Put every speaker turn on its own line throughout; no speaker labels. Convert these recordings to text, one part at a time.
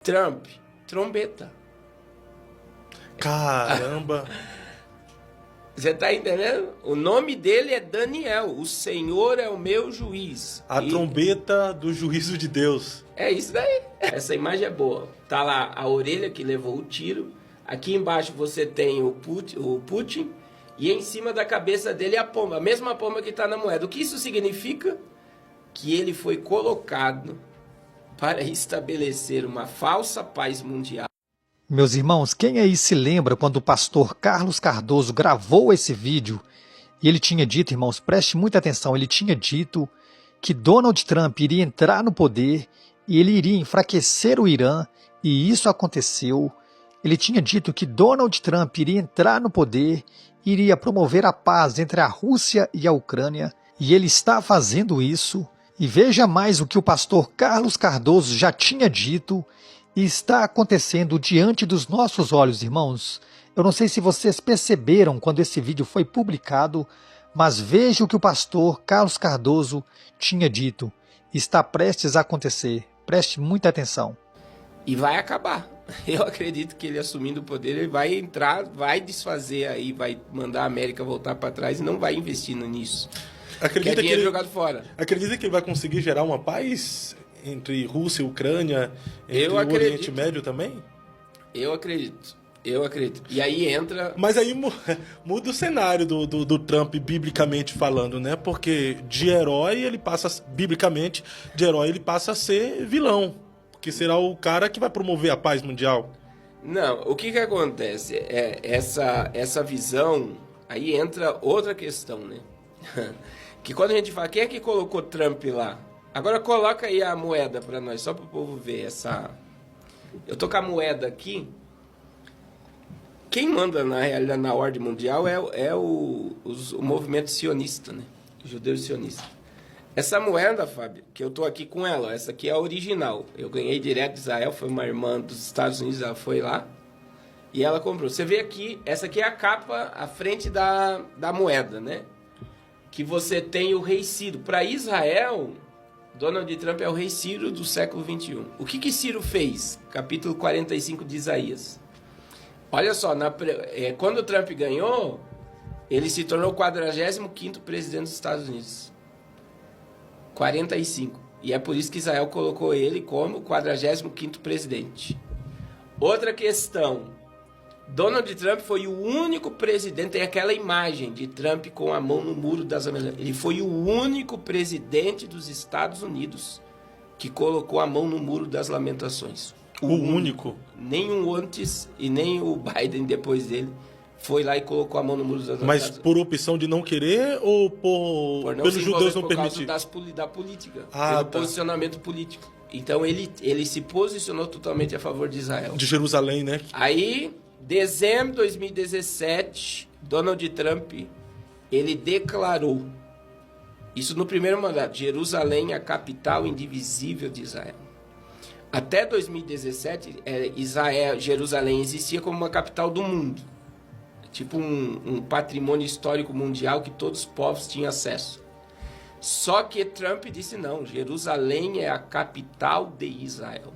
Trump, trombeta.
Caramba!
Você tá entendendo? O nome dele é Daniel. O Senhor é o meu juiz.
A trombeta do juízo de Deus.
É isso daí. Essa imagem é boa. Tá lá a orelha que levou o tiro. Aqui embaixo você tem o Putin. E em cima da cabeça dele a pomba. A mesma pomba que está na moeda. O que isso significa? Que ele foi colocado para estabelecer uma falsa paz mundial.
Meus irmãos, quem aí se lembra quando o pastor Carlos Cardoso gravou esse vídeo e ele tinha dito, irmãos, preste muita atenção, ele tinha dito que Donald Trump iria entrar no poder e ele iria enfraquecer o Irã, e isso aconteceu. Ele tinha dito que Donald Trump iria entrar no poder, iria promover a paz entre a Rússia e a Ucrânia, e ele está fazendo isso. E veja mais o que o pastor Carlos Cardoso já tinha dito e está acontecendo diante dos nossos olhos, irmãos. Eu não sei se vocês perceberam quando esse vídeo foi publicado, mas veja o que o pastor Carlos Cardoso tinha dito. Está prestes a acontecer. Preste muita atenção.
E vai acabar. Eu acredito que ele assumindo o poder, ele vai entrar, vai desfazer aí, vai mandar a América voltar para trás e não vai investir nisso.
Acredita
que ele jogado fora.
Acredita que ele vai conseguir gerar uma paz entre Rússia e Ucrânia, entre o Oriente Médio também?
Eu acredito. E aí entra...
Mas aí muda o cenário do Trump, biblicamente falando, né? Porque de herói ele passa, biblicamente, de herói ele passa a ser vilão. Que será o cara que vai promover a paz mundial.
Não, o que acontece? Essa visão, aí entra outra questão, né? Que quando a gente fala, quem é que colocou Trump lá? Agora coloca aí a moeda para nós, só para o povo ver essa... Eu tô com a moeda aqui. Quem manda, na realidade, na ordem mundial é o movimento sionista, né? O judeu sionista. Essa moeda, Fábio, que eu tô aqui com ela, essa aqui é a original. Eu ganhei direto de Israel, foi uma irmã dos Estados Unidos, ela foi lá e ela comprou. Você vê aqui, essa aqui é a capa, a frente da moeda, né? Que você tem o rei Ciro. Para Israel, Donald Trump é o rei Ciro do século 21. O que Ciro fez? Capítulo 45 de Isaías. Olha só, quando o Trump ganhou, ele se tornou o 45º presidente dos Estados Unidos. 45. E é por isso que Israel colocou ele como 45º presidente. Outra questão. Donald Trump foi o único presidente, tem aquela imagem de Trump com a mão no muro das Américas. Ele foi o único presidente dos Estados Unidos que colocou a mão no muro das lamentações.
O único?
Nenhum antes e nem o Biden depois dele foi lá e colocou a mão no muro das lamentações.
Mas por opção de não querer ou pelos judeus não permitir?
Por causa da política,
pelo
posicionamento político. Então ele se posicionou totalmente a favor de Israel.
De Jerusalém, né?
Aí... Dezembro de 2017, Donald Trump, ele declarou, isso no primeiro mandato, Jerusalém a capital indivisível de Israel. Até 2017, Jerusalém existia como uma capital do mundo. Tipo um patrimônio histórico mundial que todos os povos tinham acesso. Só que Trump disse não, Jerusalém é a capital de Israel.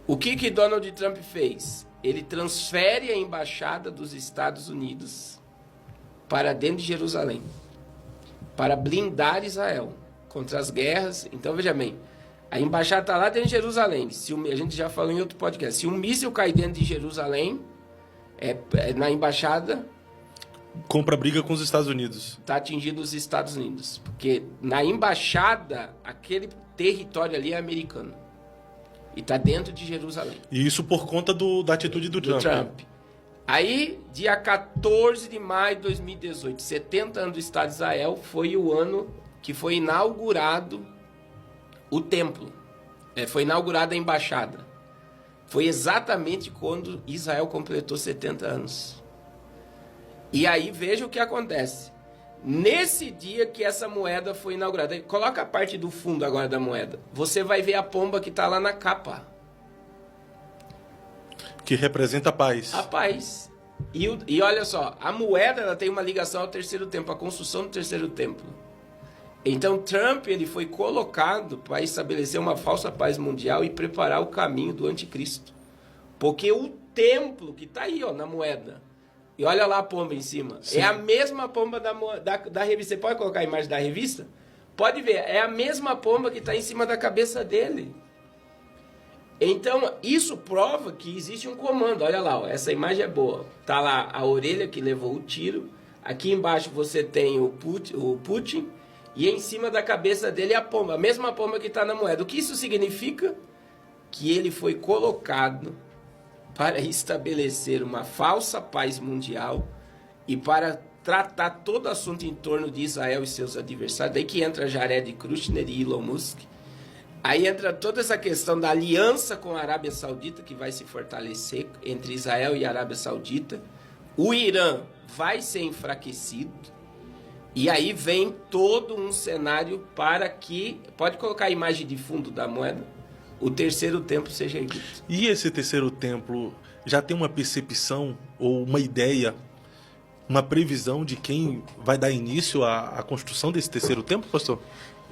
O que Donald Trump fez? Ele transfere a embaixada dos Estados Unidos para dentro de Jerusalém, para blindar Israel contra as guerras. Então, veja bem, a embaixada está lá dentro de Jerusalém. A gente já falou em outro podcast. Se um míssil cai dentro de Jerusalém, na embaixada...
Compra briga com os Estados Unidos.
Está atingindo os Estados Unidos. Porque na embaixada, aquele território ali é americano. E está dentro de Jerusalém.
E isso por conta da atitude do Trump.
Aí, dia 14 de maio de 2018, 70 anos do Estado de Israel, foi o ano que foi inaugurado o templo. Foi inaugurada a embaixada. Foi exatamente quando Israel completou 70 anos. E aí, veja o que acontece. Nesse dia que essa moeda foi inaugurada, coloca a parte do fundo agora da moeda. Você vai ver a pomba que está lá na capa.
Que representa a paz.
A paz. E olha só, a moeda ela tem uma ligação ao terceiro templo, à construção do terceiro templo. Então Trump ele foi colocado para estabelecer uma falsa paz mundial e preparar o caminho do anticristo. Porque o templo que está aí, ó, na moeda, e olha lá a pomba em cima,
Sim.
é a mesma pomba da revista. Você pode colocar a imagem da revista? Pode ver, é a mesma pomba que está em cima da cabeça dele. Então, isso prova que existe um comando. Olha lá, ó, essa imagem é boa. Tá lá a orelha que levou o tiro. Aqui embaixo você tem o Putin. E em cima da cabeça dele a pomba. A mesma pomba que está na moeda. O que isso significa? Que ele foi colocado para estabelecer uma falsa paz mundial e para tratar todo assunto em torno de Israel e seus adversários. Daí que entra Jared Kushner e Elon Musk. Aí entra toda essa questão da aliança com a Arábia Saudita, que vai se fortalecer entre Israel e a Arábia Saudita. O Irã vai ser enfraquecido. E aí vem todo um cenário para que... Pode colocar a imagem de fundo da moeda. O terceiro templo seja erguido.
E esse terceiro templo já tem uma percepção ou uma ideia, uma previsão de quem vai dar início à construção desse terceiro templo, pastor?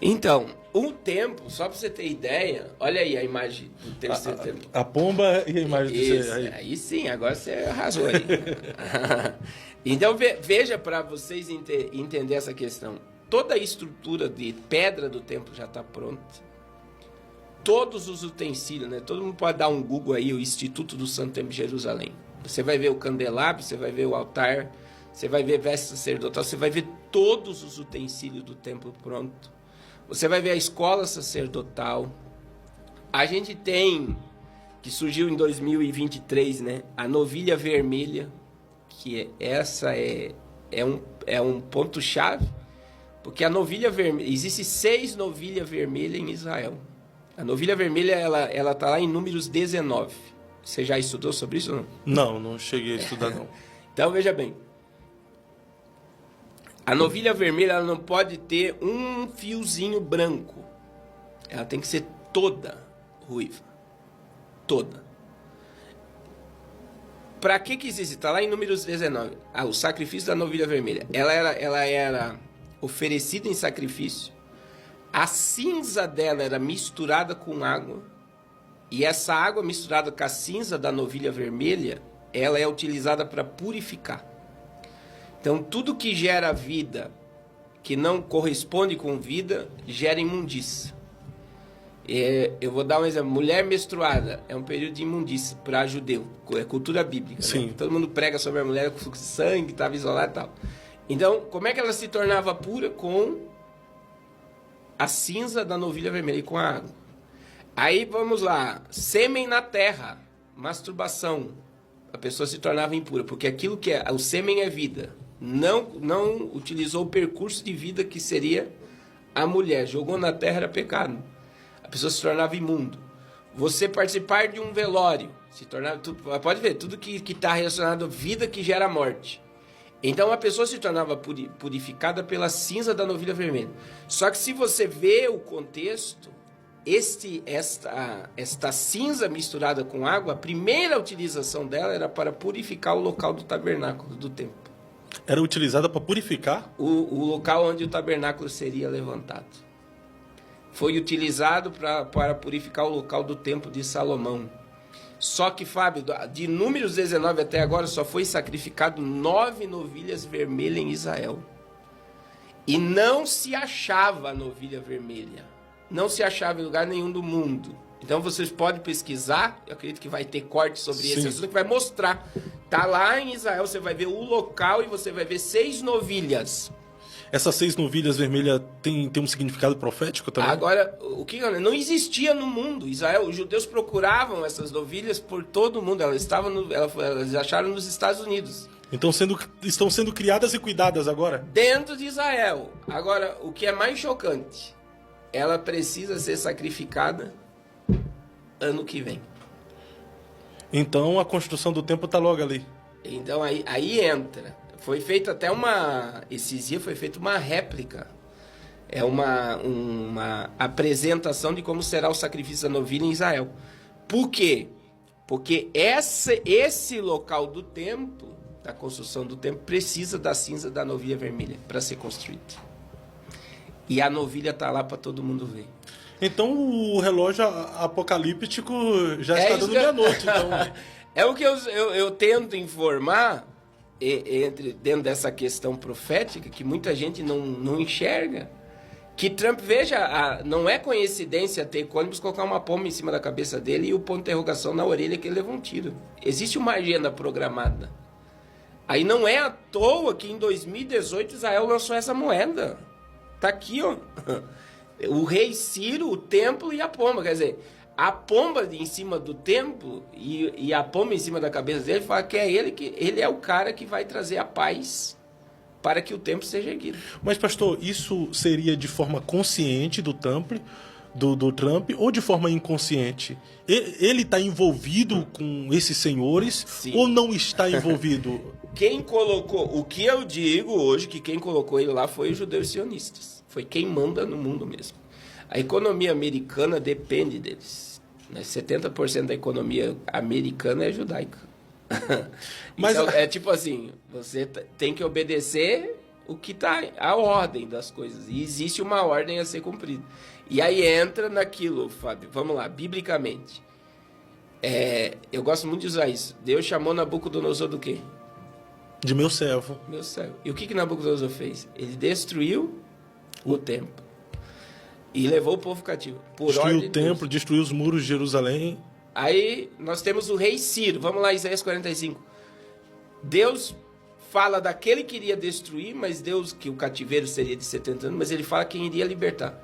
Então, o templo, só para você ter ideia, olha aí a imagem do terceiro templo.
A pomba e a imagem
Isso,
do
aí sim, agora você arrasou aí. Então veja para vocês entender essa questão. Toda a estrutura de pedra do templo já está pronta. Todos os utensílios, né? Todo mundo pode dar um Google aí, o Instituto do Santo Templo de Jerusalém. Você vai ver o candelabro, você vai ver o altar, você vai ver vestes sacerdotal, você vai ver todos os utensílios do templo pronto. Você vai ver a escola sacerdotal. A gente tem, que surgiu em 2023, né? A novilha vermelha, que essa é um ponto-chave, porque a novilha vermelha, existe 6 novilhas vermelhas em Israel. A novilha vermelha, ela está lá em Números 19. Você já estudou sobre isso ou não?
Não cheguei a estudar, não.
Então, veja bem. A novilha vermelha ela não pode ter um fiozinho branco. Ela tem que ser toda ruiva. Toda. Para que existe? Está lá em Números 19. O sacrifício da novilha vermelha. Ela era oferecida em sacrifício. A cinza dela era misturada com água. E essa água misturada com a cinza da novilha vermelha, ela é utilizada para purificar. Então, tudo que gera vida, que não corresponde com vida, gera imundícia. Eu vou dar um exemplo. Mulher menstruada é um período de imundícia para judeu. É cultura bíblica.
Sim.
Né? Todo mundo prega sobre a mulher com fluxo de sangue, estava isolada e tal. Então, como é que ela se tornava pura? Com a cinza da novilha vermelha e com a água. Aí, vamos lá. Sêmen na terra. Masturbação. A pessoa se tornava impura. Porque aquilo que o sêmen é vida. Não utilizou o percurso de vida que seria a mulher. Jogou na terra, era pecado. A pessoa se tornava imundo. Você participar de um velório. Se tornava, pode ver, tudo que está relacionado à vida que gera morte. Então a pessoa se tornava purificada pela cinza da novilha vermelha. Só que se você vê o contexto, esta cinza misturada com água, a primeira utilização dela era para purificar o local do tabernáculo do templo.
Era utilizada para purificar?
O local onde o tabernáculo seria levantado. Foi utilizado para purificar o local do templo de Salomão. Só que, Fábio, de Números 19 até agora, só foi sacrificado 9 novilhas vermelhas em Israel. E não se achava a novilha vermelha. Não se achava em lugar nenhum do mundo. Então vocês podem pesquisar, eu acredito que vai ter corte sobre esse assunto, que vai mostrar. Tá lá em Israel, você vai ver o local e você vai ver 6 novilhas.
Essas 6 novilhas vermelhas tem um significado profético também?
Agora, o que não existia no mundo. Israel, os judeus procuravam essas novilhas por todo o mundo. Elas acharam nos Estados Unidos.
Então estão sendo criadas e cuidadas agora?
Dentro de Israel. Agora, o que é mais chocante, ela precisa ser sacrificada ano que vem.
Então a construção do templo está logo ali.
Então aí entra. Foi feita até esses dias foi feita uma réplica. É uma apresentação de como será o sacrifício da novilha em Israel. Por quê? Porque esse local do templo, da construção do templo, precisa da cinza da novilha vermelha para ser construído. E a novilha está lá para todo mundo ver.
Então o relógio apocalíptico já está dando meia-noite. Então.
É o que eu tento informar dentro dessa questão profética, que muita gente não enxerga. Que Trump, veja, não é coincidência ter ônibus colocar uma pomba em cima da cabeça dele e o ponto de interrogação na orelha que ele levou um tiro. Existe uma agenda programada. Aí não é à toa que em 2018 Israel lançou essa moeda. Tá aqui, ó. O rei Ciro, o templo e a pomba. Quer dizer, a pomba em cima do templo e a pomba em cima da cabeça dele fala que ele é o cara que vai trazer a paz para que o templo seja erguido.
Mas, pastor, isso seria de forma consciente do Trump ou de forma inconsciente? Ele está envolvido com esses senhores? Sim. Ou não está envolvido?
Quem colocou, o que eu digo hoje, que quem colocou ele lá foi os judeus sionistas. Foi quem manda no mundo mesmo. A economia americana depende deles. 70% da economia americana é judaica.
Mas
então, é tipo assim, você tem que obedecer o que está a ordem das coisas. E existe uma ordem a ser cumprida. E aí entra naquilo, Fábio, vamos lá, biblicamente. Eu gosto muito de usar isso. Deus chamou Nabucodonosor do quê?
De meu servo.
Meu servo. E o que Nabucodonosor fez? Ele destruiu o templo. E levou o povo cativo.
Destruiu o templo, destruiu os muros de Jerusalém.
Aí nós temos o rei Ciro. Vamos lá, Isaías 45. Deus fala daquele que iria destruir, mas Deus, que o cativeiro seria de 70 anos, mas ele fala quem iria libertar.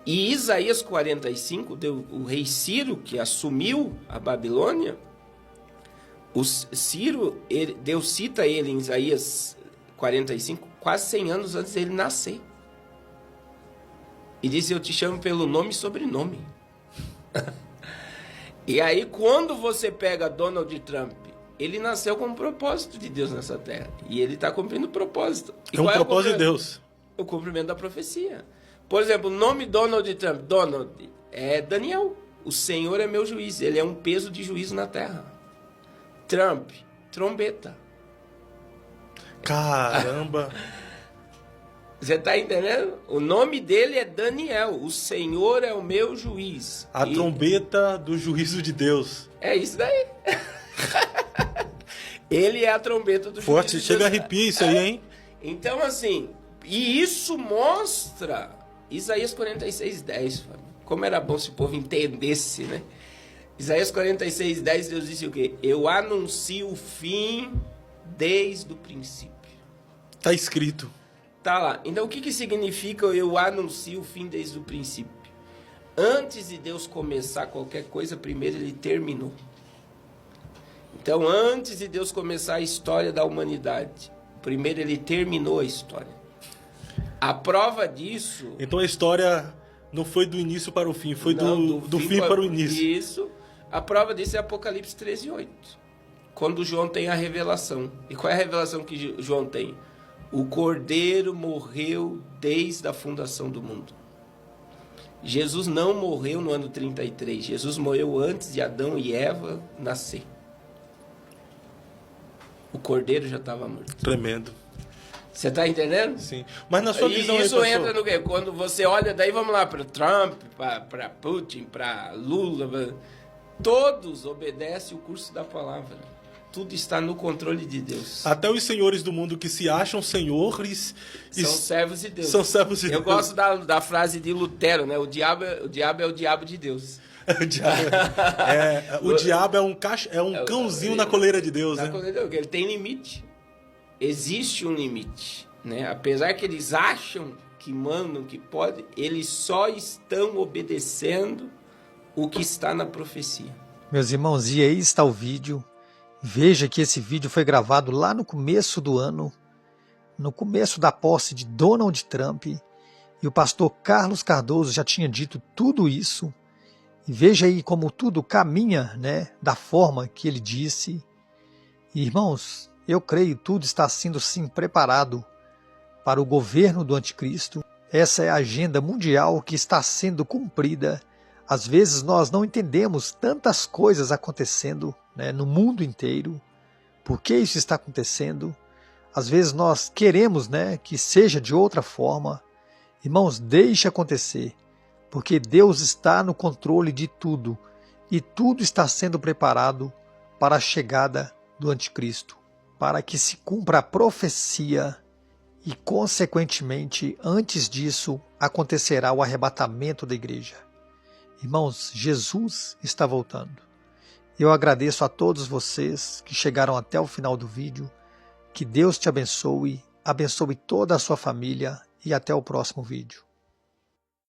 E Isaías 45, o rei Ciro, que assumiu a Babilônia, Deus cita ele em Isaías 45, quase 100 anos antes dele nascer. E diz, eu te chamo pelo nome e sobrenome. E aí, quando você pega Donald Trump, ele nasceu com um propósito de Deus nessa terra. E ele está cumprindo o propósito.
É um propósito de Deus.
O cumprimento da profecia. Por exemplo, o nome Donald Trump, Donald, é Daniel. O Senhor é meu juiz. Ele é um peso de juízo na terra. Trump, trombeta.
Caramba!
Você está entendendo? O nome dele é Daniel. O Senhor é o meu juiz.
A trombeta do juízo de Deus.
É isso daí. Ele é a trombeta do
forte,
juízo de Deus.
Chega a arrepiar isso aí, hein?
Então, assim, e isso mostra Isaías 46:10. Como era bom se o povo entendesse, né? Isaías 46:10, Deus disse o quê? Eu anuncio o fim desde o princípio.
Está escrito.
Tá lá. Então, o que significa eu anuncio o fim desde o princípio? Antes de Deus começar qualquer coisa, primeiro ele terminou. Então, antes de Deus começar a história da humanidade, primeiro ele terminou a história. A prova disso...
Então, a história não foi do início para o fim, foi do fim para o início.
Isso. A prova disso é Apocalipse 13:8. Quando João tem a revelação. E qual é a revelação que João tem? O Cordeiro morreu desde a fundação do mundo. Jesus não morreu no ano 33. Jesus morreu antes de Adão e Eva nascer. O Cordeiro já estava morto.
Tremendo.
Você está entendendo?
Sim. Mas na sua visão...
Isso entra no quê? Quando você olha, daí vamos lá para Trump, para Putin, para Lula. Todos obedecem o curso da palavra. Tudo está no controle de Deus.
Até os senhores do mundo que se acham senhores...
São servos de Deus.
São servos de Deus.
Eu gosto da frase de Lutero, né? O diabo é o diabo de Deus.
O diabo é um cãozinho na coleira de Deus, né?
Coleira de Deus, ele tem limite. Existe um limite, né? Apesar que eles acham que mandam, que podem, eles só estão obedecendo o que está na profecia.
Meus irmãos, e aí está o vídeo. Veja que esse vídeo foi gravado lá no começo do ano, no começo da posse de Donald Trump, e o pastor Carlos Cardoso já tinha dito tudo isso. E veja aí como tudo caminha, né, da forma que ele disse. E, irmãos, eu creio que tudo está sendo sim preparado para o governo do anticristo. Essa é a agenda mundial que está sendo cumprida. Às vezes nós não entendemos tantas coisas acontecendo, né, no mundo inteiro. Por que isso está acontecendo? Às vezes nós queremos, né, que seja de outra forma. Irmãos, deixe acontecer, porque Deus está no controle de tudo e tudo está sendo preparado para a chegada do anticristo, para que se cumpra a profecia e, consequentemente, antes disso, acontecerá o arrebatamento da igreja. Irmãos, Jesus está voltando. Eu agradeço a todos vocês que chegaram até o final do vídeo. Que Deus te abençoe, abençoe toda a sua família e até o próximo vídeo.